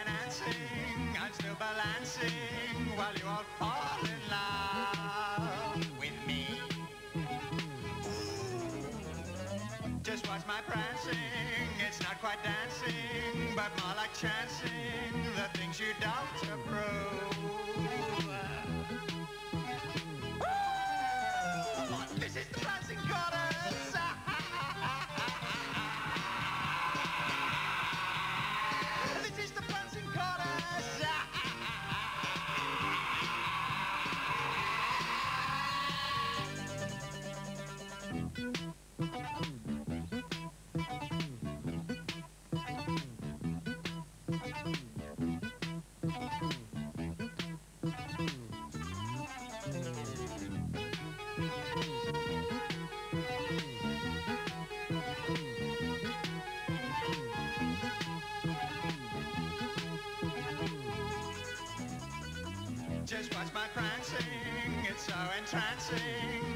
financing, I'm still balancing while you all fall in love with me. Just watch my prancing, it's not quite dancing, but more like chancing the things you don't approve. This is the prancing chorus. This is the prancing chorus. Just watch my prancing, it's so entrancing.